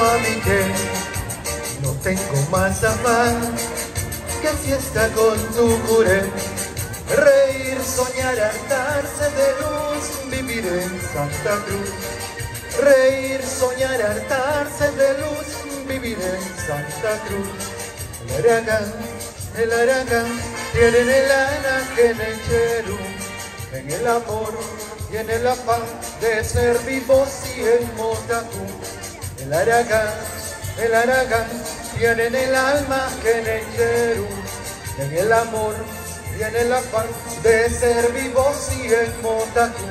a mí que no tengo más afán que fiesta con tu curé. Reír, soñar, hartarse de luz, vivir en Santa Cruz. Reír, soñar, hartarse de luz, vivir en Santa Cruz. El aragán, tiene en el anaje en el cherú, en el amor y en el afán de ser vivos y en Motacú. El aragán, tiene en el alma que en el cherú, en el amor y en el afán de ser vivos y en Motacú.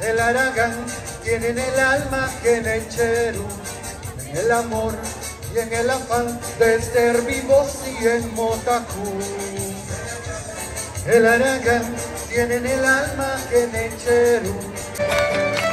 El aragán, tiene en el alma que en el cherú, en el amor y en el afán de ser vivos y en Motacú. El aragán, tiene en el alma que en el cherú.